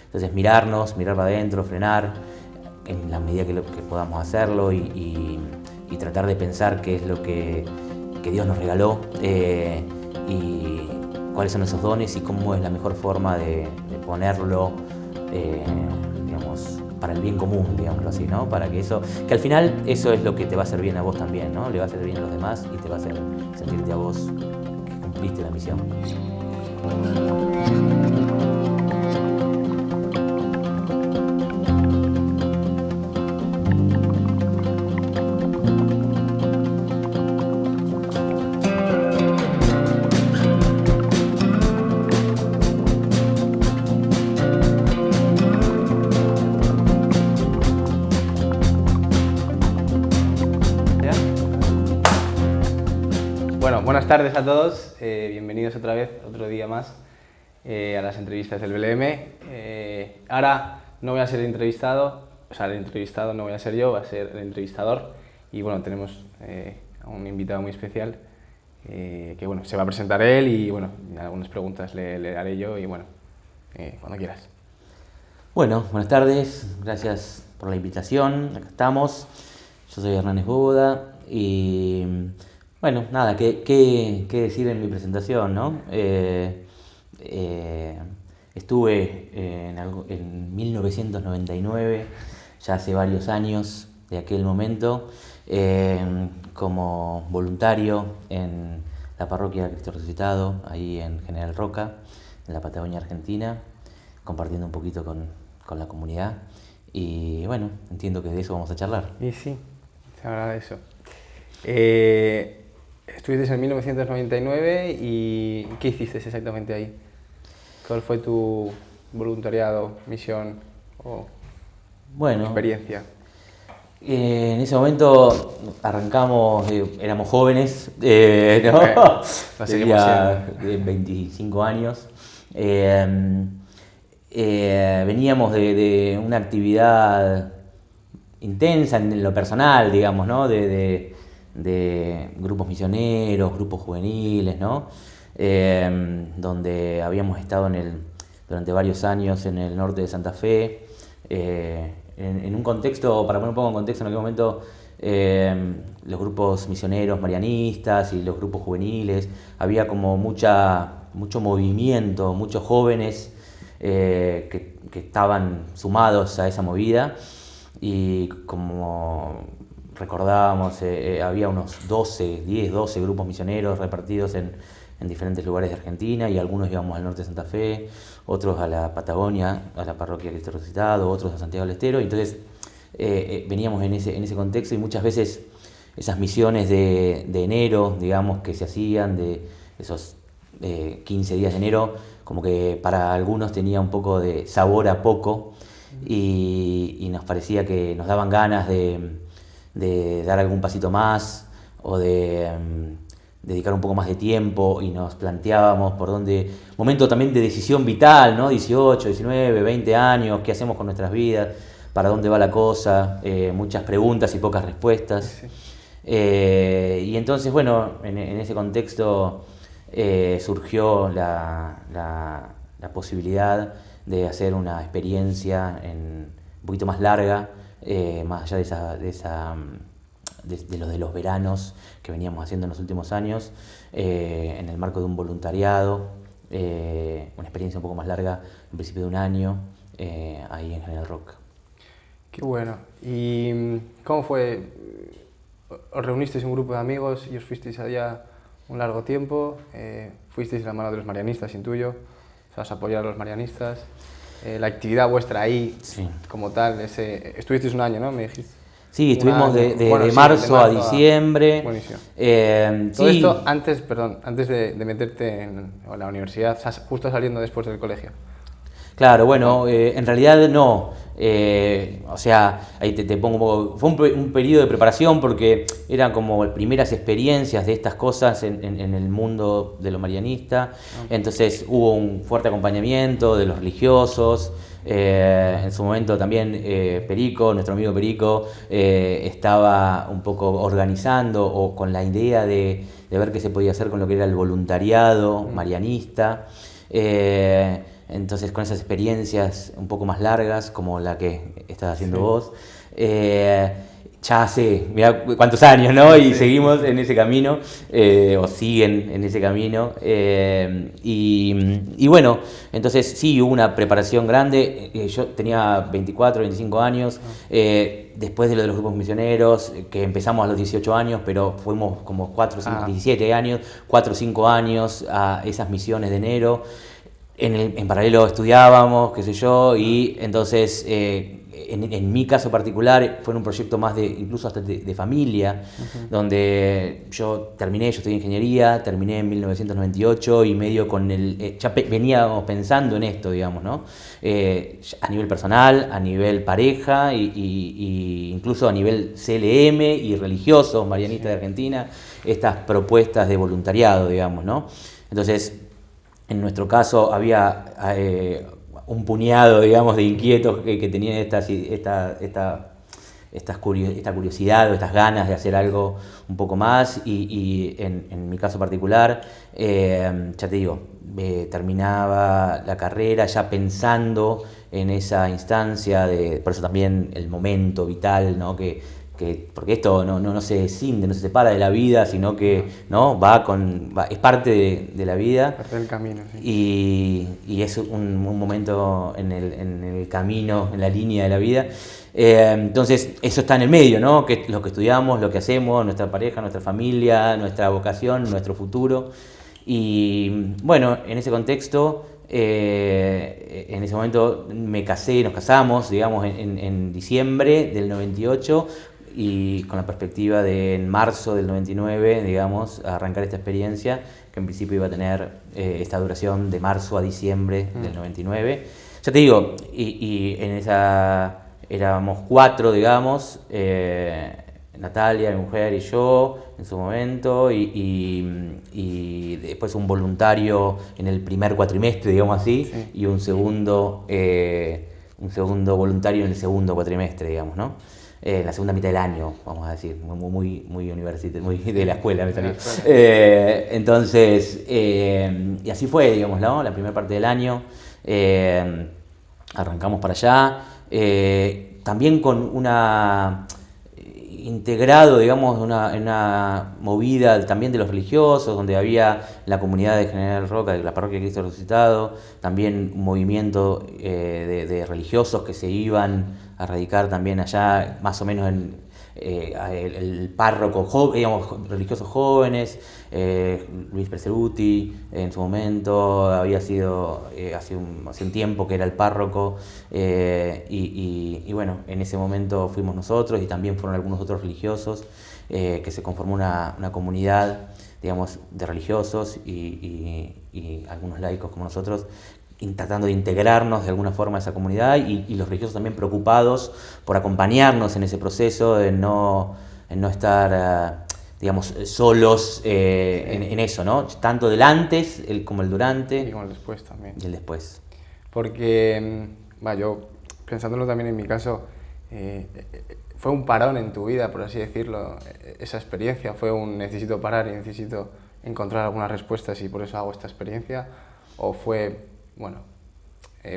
Entonces mirar para adentro, frenar en la medida que podamos hacerlo y tratar de pensar qué es lo que Dios nos regaló y cuáles son esos dones y cómo es la mejor forma de ponerlo, digamos, para el bien común, digámoslo así, ¿no? Para que al final eso es lo que te va a hacer bien a vos también, ¿no? Le va a hacer bien a los demás y te va a hacer sentirte a vos que cumpliste la misión. Bueno, buenas tardes a todos, bienvenidos otra vez, otro día más a las entrevistas del BLM. Ahora no voy a ser el entrevistado, el entrevistado no voy a ser yo, va a ser el entrevistador. Y bueno, tenemos a un invitado muy especial que bueno, se va a presentar él y bueno, algunas preguntas le haré yo y bueno, cuando quieras. Bueno, buenas tardes, gracias por la invitación, acá estamos. Yo soy Hernández Bóvoda y bueno, nada, ¿qué decir en mi presentación, ¿no? Estuve en 1999, ya hace varios años de aquel momento, como voluntario en la parroquia Cristo Resucitado, ahí en General Roca, en la Patagonia Argentina, compartiendo un poquito con la comunidad. Y bueno, entiendo que de eso vamos a charlar. Y sí, se habla de eso. Estuviste en 1999 y ¿qué hiciste exactamente ahí? ¿Cuál fue tu voluntariado, misión o experiencia? En ese momento arrancamos, éramos jóvenes, ¿no? Tenía 25 años. Veníamos de una actividad intensa en lo personal, digamos, ¿no? De grupos misioneros, grupos juveniles, ¿no? Donde habíamos estado durante varios años en el norte de Santa Fe, en un contexto, para poner un poco en contexto, en aquel momento los grupos misioneros marianistas y los grupos juveniles, había como mucho movimiento, muchos jóvenes que estaban sumados a esa movida y como recordábamos, había unos 10, 12 grupos misioneros repartidos en diferentes lugares de Argentina y algunos íbamos al norte de Santa Fe, otros a la Patagonia, a la parroquia Cristo Resucitado, otros a Santiago del Estero. Entonces veníamos en ese contexto y muchas veces esas misiones de enero, digamos, que se hacían, de esos 15 días de enero, como que para algunos tenía un poco de sabor a poco y nos parecía que nos daban ganas de dar algún pasito más o de dedicar un poco más de tiempo y nos planteábamos por dónde, momento también de decisión vital, ¿no? 18, 19, 20 años, ¿qué hacemos con nuestras vidas? ¿Para dónde va la cosa? Muchas preguntas y pocas respuestas. Sí. Y entonces, bueno, en ese contexto surgió la posibilidad de hacer una experiencia un poquito más larga, más allá de los veranos que veníamos haciendo en los últimos años, en el marco de un voluntariado, una experiencia un poco más larga, en principio de un año, ahí en General Roca. Qué bueno. ¿Y cómo fue? ¿Os reunisteis un grupo de amigos y os fuisteis allá un largo tiempo? ¿Fuisteis de la mano de los marianistas, intuyo? ¿Os vas a apoyar a los marianistas? La actividad vuestra ahí, sí, como tal, estuvisteis un año, ¿no? Me dijiste. Sí, estuvimos de marzo a diciembre. Buenísimo. Todo sí. Esto antes de meterte en la universidad, justo saliendo después del colegio. Claro, bueno, en realidad no. O sea, ahí te pongo un poco. Fue un periodo de preparación porque eran como primeras experiencias de estas cosas en el mundo de lo marianista. Entonces hubo un fuerte acompañamiento de los religiosos. En su momento también Perico, nuestro amigo Perico, estaba un poco organizando o con la idea de ver qué se podía hacer con lo que era el voluntariado marianista. Entonces con esas experiencias un poco más largas, como la que estás haciendo vos, ya hace, mirá cuántos años, ¿no? Y seguimos en ese camino, o siguen en ese camino. Y bueno, entonces sí, hubo una preparación grande. Yo tenía 24, 25 años. Después de lo de los grupos misioneros, que empezamos a los 18 años, pero fuimos como 4, 5, 17 años, 4 o 5 años a esas misiones de enero. En paralelo estudiábamos, qué sé yo, y entonces en mi caso particular fue un proyecto más de incluso hasta de familia, donde yo estudié ingeniería, terminé en 1998 y medio con ya veníamos pensando en esto, digamos, ¿no? A nivel personal, a nivel pareja y incluso a nivel CLM y religiosos, marianistas de Argentina, estas propuestas de voluntariado, digamos, ¿no? Entonces, en nuestro caso había un puñado, digamos, de inquietos que tenían esta curiosidad o estas ganas de hacer algo un poco más y en mi caso particular, ya te digo, terminaba la carrera ya pensando en esa instancia, por eso también el momento vital, ¿no? Porque esto no se escinde, no se separa de la vida, sino que ¿no? Es parte de la vida. Parte del camino, sí. Y es un momento en el camino, en la línea de la vida. Entonces, eso está en el medio, ¿no? Que es lo que estudiamos, lo que hacemos, nuestra pareja, nuestra familia, nuestra vocación, nuestro futuro. Y bueno, en ese contexto, en ese momento nos casamos, digamos, en diciembre del 98, y con la perspectiva de en marzo del 99, digamos, arrancar esta experiencia que en principio iba a tener esta duración de marzo a diciembre del 99. Ya te digo, y en esa éramos 4, digamos, Natalia, mi mujer y yo en su momento, y después un voluntario en el primer cuatrimestre, digamos así, y un segundo voluntario en el segundo cuatrimestre, digamos, ¿no? La segunda mitad del año, vamos a decir, muy universitario, muy de la escuela me salió. Entonces, y así fue, digamos, ¿no? La primera parte del año, arrancamos para allá, también con integrado, digamos, en una movida también de los religiosos, donde había la comunidad de General Roca, de la parroquia de Cristo Resucitado, también un movimiento de religiosos que se iban a radicar también allá, más o menos el párroco, digamos, religiosos jóvenes, Luis Preseruti en su momento había sido hace un tiempo que era el párroco, y bueno, en ese momento fuimos nosotros y también fueron algunos otros religiosos, que se conformó una comunidad, digamos, de religiosos y algunos laicos como nosotros, tratando de integrarnos de alguna forma a esa comunidad, y los religiosos también preocupados por acompañarnos en ese proceso, en no estar, digamos, solos en eso, ¿no? Tanto del antes como el durante. Y como el después también. Y el después. Porque, yo pensándolo también en mi caso, fue un parón en tu vida, por así decirlo, esa experiencia, fue un necesito parar y necesito encontrar algunas respuestas y por eso hago esta experiencia, o fue,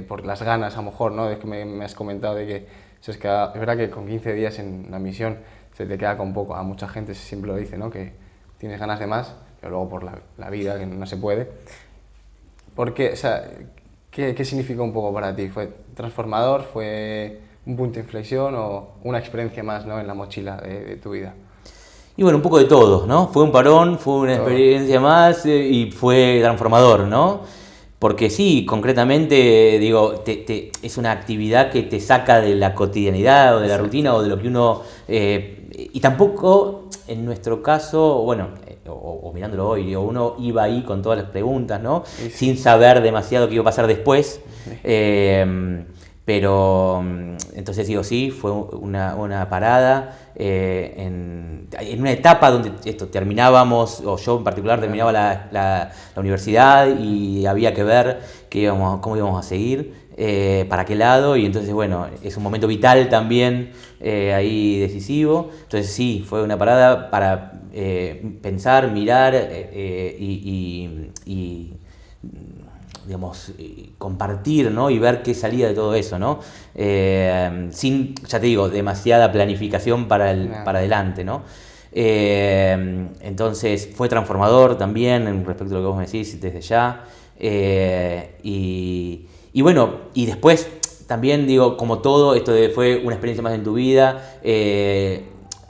por las ganas a lo mejor, ¿no? Es que me has comentado de que es verdad que con 15 días en la misión se te queda con poco, a mucha gente siempre lo dice, ¿no? Que tienes ganas de más, pero luego por la vida que no se puede. Porque, o sea, ¿qué significó un poco para ti? ¿Fue transformador? ¿Fue un punto de inflexión o una experiencia más, ¿no? En la mochila de tu vida? Y bueno, un poco de todo, ¿no? Fue un parón, fue una experiencia más y fue transformador, ¿no? Porque sí, concretamente, digo, es una actividad que te saca de la cotidianidad o de la rutina o de lo que uno... y tampoco, en nuestro caso, bueno, o mirándolo hoy, digo, uno iba ahí con todas las preguntas, ¿no? Sí. Sin saber demasiado qué iba a pasar después. Sí. Pero, entonces digo, sí, fue una parada en una etapa donde terminábamos, o yo en particular terminaba la universidad y había que ver cómo íbamos a seguir, para qué lado, y entonces, bueno, es un momento vital también, ahí decisivo. Entonces sí, fue una parada para digamos, compartir, ¿no? Y ver qué salía de todo eso, ¿no? Sin, ya te digo, demasiada planificación para adelante, ¿no? Entonces fue transformador también respecto a lo que vos me decís desde ya. Y bueno, y después también digo, como todo, esto fue una experiencia más en tu vida,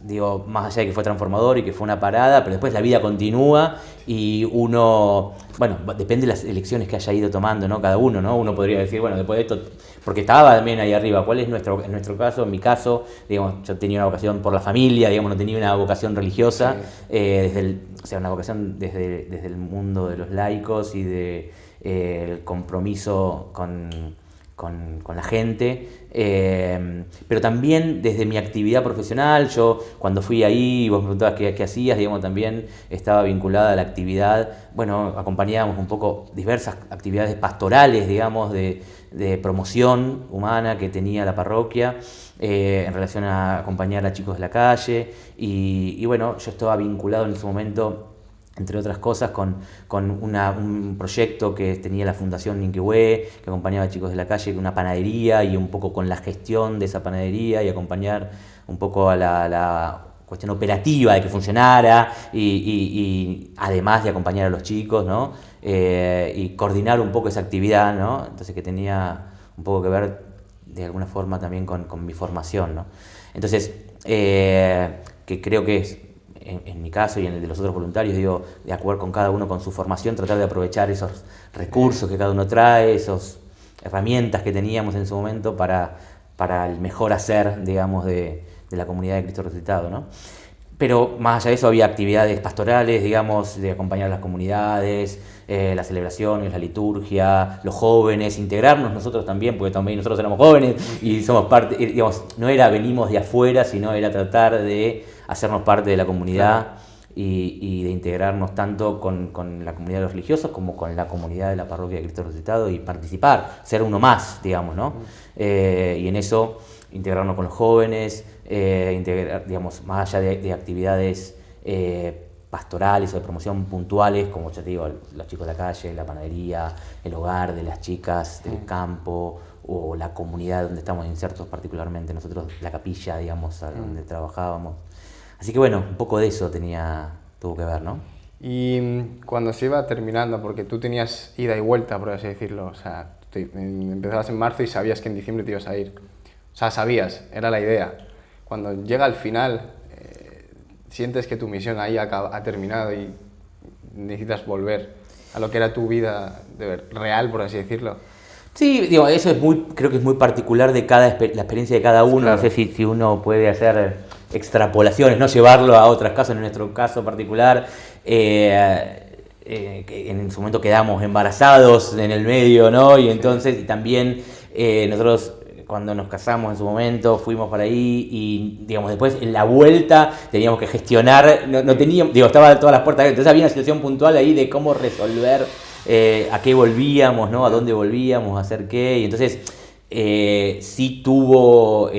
digo, más allá de que fue transformador y que fue una parada, pero después la vida continúa y uno, bueno, depende de las elecciones que haya ido tomando, ¿no? Cada uno, ¿no? Uno podría decir, bueno, después de esto, porque estaba también ahí arriba, ¿cuál es en nuestro caso? En mi caso, digamos, yo tenía una vocación por la familia, digamos, no tenía una vocación religiosa, sí. O sea, una vocación desde el mundo de los laicos y de el compromiso con la gente, pero también desde mi actividad profesional. Yo cuando fui ahí, vos me preguntabas qué hacías, digamos, también estaba vinculada a la actividad, bueno, acompañábamos un poco diversas actividades pastorales, digamos, de promoción humana que tenía la parroquia, en relación a acompañar a chicos de la calle, y bueno, yo estaba vinculado en ese momento, entre otras cosas, con un proyecto que tenía la Fundación Ninquehue, que acompañaba a chicos de la calle, una panadería, y un poco con la gestión de esa panadería y acompañar un poco a la cuestión operativa de que funcionara y además de acompañar a los chicos, ¿no? Y coordinar un poco esa actividad, ¿no? Entonces, que tenía un poco que ver de alguna forma también con mi formación, ¿no? Entonces, que creo que es, en mi caso y en el de los otros voluntarios, digo, de acuerdo con cada uno con su formación, tratar de aprovechar esos recursos que cada uno trae, esas herramientas que teníamos en su momento para el mejor hacer, digamos, de la comunidad de Cristo Resucitado, ¿no? Pero más allá de eso había actividades pastorales, digamos, de acompañar a las comunidades, las celebraciones, la liturgia, los jóvenes, integrarnos nosotros también, porque también nosotros éramos jóvenes y somos parte, digamos, no era venimos de afuera, sino era tratar de hacernos parte de la comunidad, claro, y de integrarnos tanto con la comunidad de los religiosos como con la comunidad de la parroquia de Cristo Resucitado y participar, ser uno más, digamos, ¿no? Y en eso integrarnos con los jóvenes, integrar, digamos, más allá de actividades pastorales o de promoción puntuales, como ya te digo, los chicos de la calle, la panadería, el hogar de las chicas del campo, o la comunidad donde estamos insertos, particularmente nosotros, la capilla, digamos, donde trabajábamos. Así que bueno, un poco de eso tuvo que ver, ¿no? Y cuando se iba terminando, porque tú tenías ida y vuelta, por así decirlo, o sea, empezabas en marzo y sabías que en diciembre te ibas a ir. O sea, sabías, era la idea. Cuando llega al final, sientes que tu misión ahí ha terminado y necesitas volver a lo que era tu vida real, por así decirlo. Sí, digo, eso creo que es muy particular de la experiencia de cada uno. Claro. No sé si uno puede hacer extrapolaciones, no llevarlo a otros casos. En nuestro caso particular, que en su momento quedamos embarazados en el medio, ¿no? Y entonces, y también nosotros, cuando nos casamos en su momento, fuimos para ahí y, digamos, después en la vuelta teníamos que gestionar, no teníamos, digo, estaban todas las puertas abiertas, entonces había una situación puntual ahí de cómo resolver, a qué volvíamos, ¿no? A dónde volvíamos, a hacer qué, y entonces sí tuvo,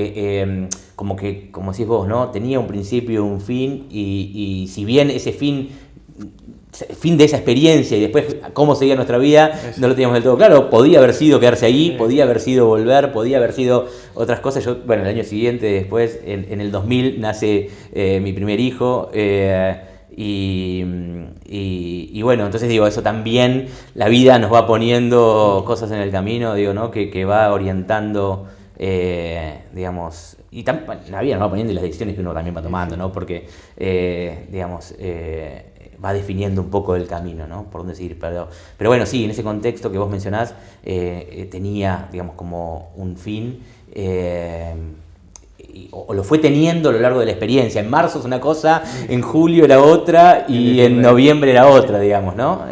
como que, como decís vos, ¿no? Tenía un principio y un fin, y si bien ese fin de esa experiencia y después cómo seguía nuestra vida, no lo teníamos del todo claro. Podía haber sido quedarse ahí, podía haber sido volver, podía haber sido otras cosas. Yo, bueno, el año siguiente, después, en el 2000, nace mi primer hijo, y bueno, entonces digo, eso también, la vida nos va poniendo cosas en el camino, digo, ¿no? Que va orientando, digamos, y la vida nos va poniendo, y las decisiones que uno también va tomando, ¿no? Porque, digamos, va definiendo un poco el camino, ¿no? Por dónde seguir. Pero bueno, sí, en ese contexto que vos mencionás, tenía, digamos, como un fin, o lo fue teniendo a lo largo de la experiencia. En marzo es una cosa, en julio era otra, y en noviembre era otra, digamos, ¿no?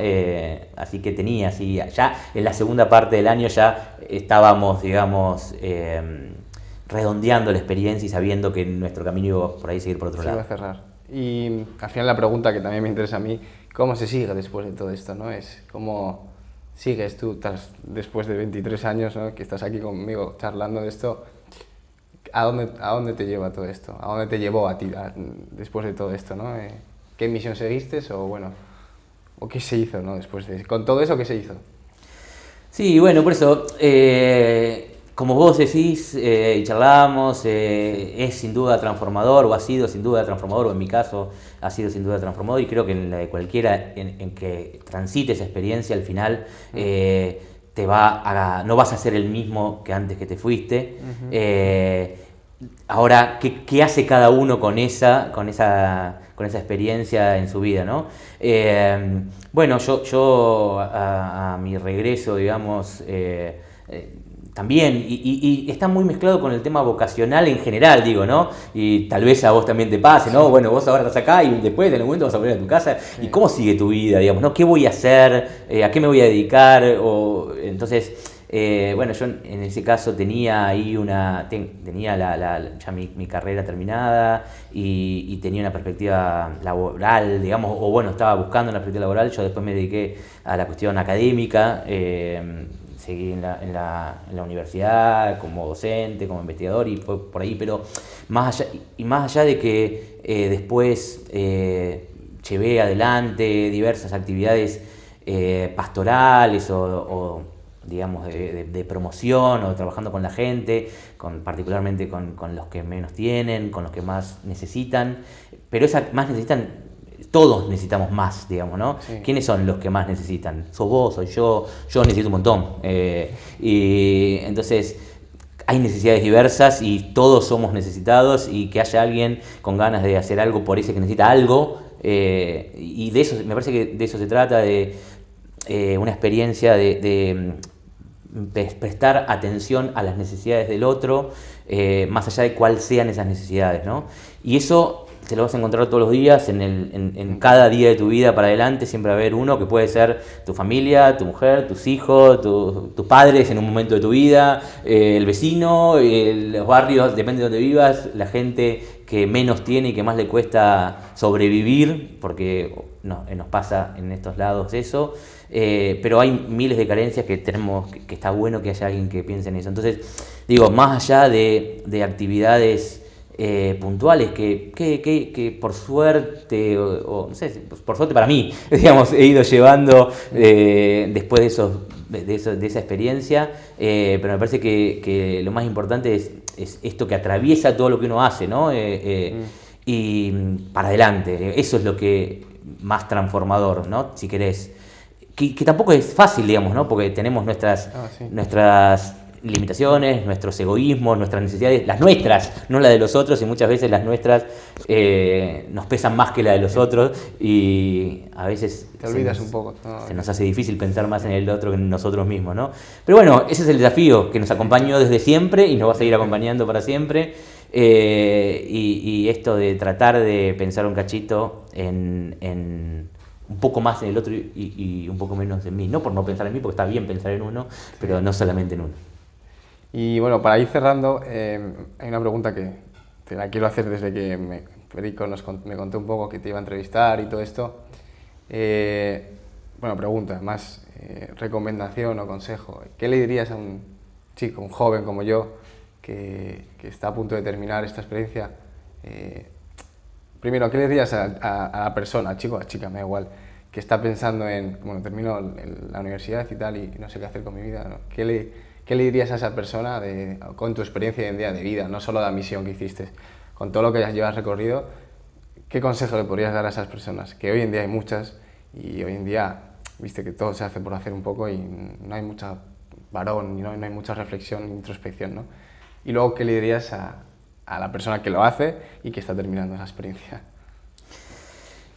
Así que tenía, sí, ya en la segunda parte del año ya estábamos, digamos, redondeando la experiencia y sabiendo que nuestro camino iba por ahí seguir por otro lado. Se iba a cerrar. Y al final la pregunta que también me interesa a mí, ¿cómo se sigue después de todo esto, ¿no? Es cómo sigues tú después de 23 años, ¿no? Que estás aquí conmigo charlando de esto. ¿A dónde te lleva todo esto? ¿A dónde te llevó a ti después de todo esto, ¿no? ¿Qué misión seguiste o bueno, o qué se hizo, ¿no? Después de con todo eso, ¿qué se hizo? Sí, bueno, por eso, como vos decís y charlábamos, es sin duda transformador, o ha sido sin duda transformador, o en mi caso ha sido sin duda transformador, y creo que en la de cualquiera en que transite esa experiencia, al final no vas a ser el mismo que antes que te fuiste. Ahora, ¿qué hace cada uno con esa experiencia en su vida, ¿no? Bueno, yo a mi regreso, digamos, también, y está muy mezclado con el tema vocacional en general, digo, ¿no? Y tal vez a vos también te pase, ¿no? Bueno, vos ahora estás acá y después en algún momento vas a volver a tu casa. ¿Y cómo sigue tu vida, digamos, ¿no? ¿Qué voy a hacer? ¿A qué me voy a dedicar? Entonces... bueno, yo en ese caso tenía ahí tenía ya mi carrera terminada y tenía una perspectiva laboral, digamos, o bueno, estaba buscando una perspectiva laboral. Yo después me dediqué a la cuestión académica, seguí en la universidad como docente, como investigador, y fue por ahí, pero más allá de que después llevé adelante diversas actividades pastorales o digamos, de promoción, o trabajando con la gente, particularmente con los que menos tienen, con los que más necesitan, pero más necesitan, todos necesitamos más, digamos, ¿no? Sí. ¿Quiénes son los que más necesitan? ¿Sos vos? ¿Soy yo? Yo necesito un montón. Y entonces hay necesidades diversas y todos somos necesitados, y que haya alguien con ganas de hacer algo por ese que necesita algo, y de eso, me parece que de eso se trata, de una experiencia de prestar atención a las necesidades del otro, más allá de cuáles sean esas necesidades, ¿no? Y eso te lo vas a encontrar todos los días, en cada día de tu vida para adelante. Siempre va a haber uno que puede ser tu familia, tu mujer, tus hijos, tus padres en un momento de tu vida, el vecino, los barrios, depende de donde vivas, la gente que menos tiene y que más le cuesta sobrevivir, porque nos pasa en estos lados eso. Pero hay miles de carencias que tenemos, que está bueno que haya alguien que piense en eso. Entonces, digo, más allá de actividades puntuales que por suerte, o no sé, por suerte para mí, digamos, he ido llevando después de esa experiencia, pero me parece que lo más importante es esto que atraviesa todo lo que uno hace, ¿no? Y para adelante, eso es lo que más transformador, ¿no? Si querés. Que tampoco es fácil, digamos, ¿no? Porque tenemos nuestras limitaciones, nuestros egoísmos, nuestras necesidades, las nuestras, no las de los otros, y muchas veces las nuestras nos pesan más que las de los otros, y a veces te olvidas un poco. Se nos hace difícil pensar más en el otro que en nosotros mismos, ¿no? Pero bueno, ese es el desafío que nos acompañó desde siempre y nos va a seguir acompañando para siempre, y esto de tratar de pensar un cachito en un poco más en el otro y un poco menos en mí. No por no pensar en mí, porque está bien pensar en uno, pero no solamente en uno. Y bueno, para ir cerrando, hay una pregunta que te la quiero hacer desde que Federico me contó un poco que te iba a entrevistar y todo esto. Bueno, pregunta, más recomendación o consejo. ¿Qué le dirías a un chico, un joven como yo, que está a punto de terminar esta experiencia? Primero, ¿qué le dirías a la persona, al chico o a la chica, me da igual, que está pensando en, bueno, termino la universidad y tal y no sé qué hacer con mi vida, ¿no? ¿Qué le dirías a esa persona con tu experiencia hoy en día de vida, no solo la misión que hiciste, con todo lo que llevas recorrido? ¿Qué consejo le podrías dar a esas personas? Que hoy en día hay muchas, y hoy en día, viste que todo se hace por hacer un poco y no hay mucha varón, no hay mucha reflexión ni introspección, ¿no? Y luego, ¿qué le dirías a la persona que lo hace y que está terminando esa experiencia?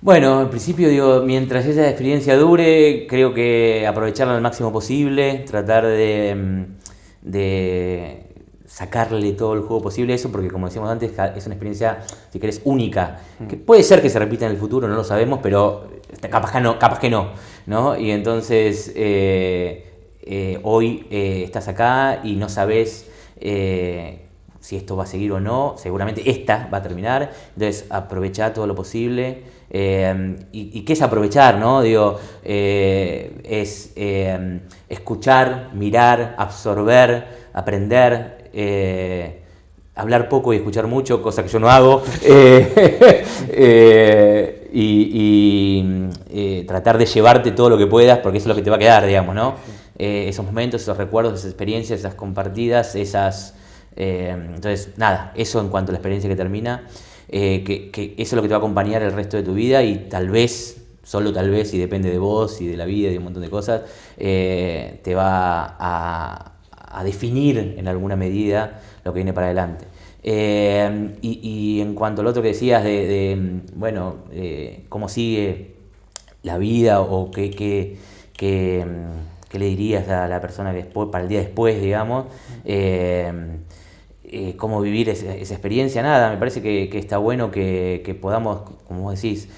Bueno, en principio digo, mientras esa experiencia dure, creo que aprovecharla al máximo posible, tratar de sacarle todo el juego posible a eso, porque como decíamos antes, es una experiencia, si querés, única, que puede ser que se repita en el futuro, no lo sabemos, pero capaz que no, ¿no? Y entonces hoy estás acá y no sabés si esto va a seguir o no. Seguramente esta va a terminar, entonces aprovechá todo lo posible. ¿Y qué es aprovechar, no? Digo, es escuchar, mirar, absorber, aprender, hablar poco y escuchar mucho, cosa que yo no hago, y tratar de llevarte todo lo que puedas, porque eso es lo que te va a quedar, digamos, ¿no? esos momentos, esos recuerdos, esas experiencias, esas compartidas, entonces, nada, eso en cuanto a la experiencia que termina, que eso es lo que te va a acompañar el resto de tu vida y tal vez, solo tal vez, y depende de vos y de la vida y de un montón de cosas, te va a definir en alguna medida lo que viene para adelante. Y en cuanto al otro que decías bueno, cómo sigue la vida o qué le dirías a la persona que después, para el día después, digamos, cómo vivir esa experiencia, nada, me parece que está bueno que podamos, como vos decís,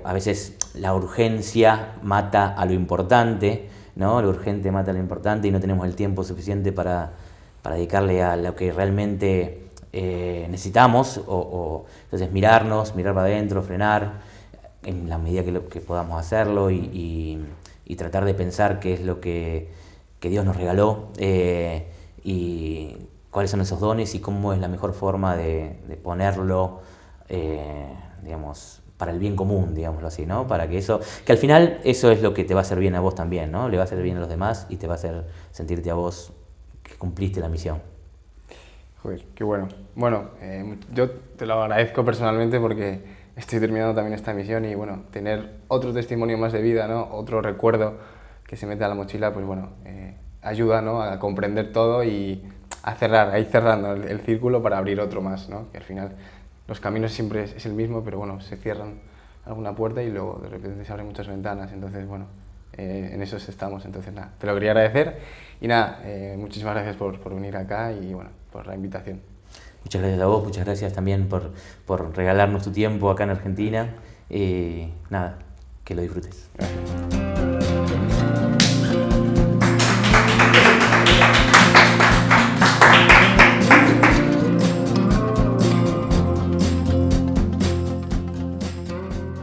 a veces la urgencia mata a lo importante, ¿no? Lo urgente mata a lo importante y no tenemos el tiempo suficiente para dedicarle a lo que realmente necesitamos, entonces mirar para adentro, frenar en la medida que podamos hacerlo y tratar de pensar qué es lo que Dios nos regaló y cuáles son esos dones y cómo es la mejor forma de ponerlo, digamos, para el bien común, digámoslo así, ¿no? Para que al final eso es lo que te va a hacer bien a vos también, ¿no? Le va a hacer bien a los demás y te va a hacer sentirte a vos que cumpliste la misión. Joder, qué bueno. Bueno, yo te lo agradezco personalmente porque estoy terminando también esta misión y bueno, tener otro testimonio más de vida, ¿no? Otro recuerdo que se mete a la mochila, pues bueno, ayuda, ¿no? A comprender todo y a cerrar, a ir cerrando el círculo para abrir otro más, ¿no? Que al final los caminos siempre es el mismo, pero bueno, se cierran alguna puerta y luego de repente se abren muchas ventanas, entonces bueno, en eso estamos, entonces nada, te lo quería agradecer y nada, muchísimas gracias por venir acá y bueno, por la invitación. Muchas gracias a vos, muchas gracias también por regalarnos tu tiempo acá en Argentina y nada, que lo disfrutes. Gracias.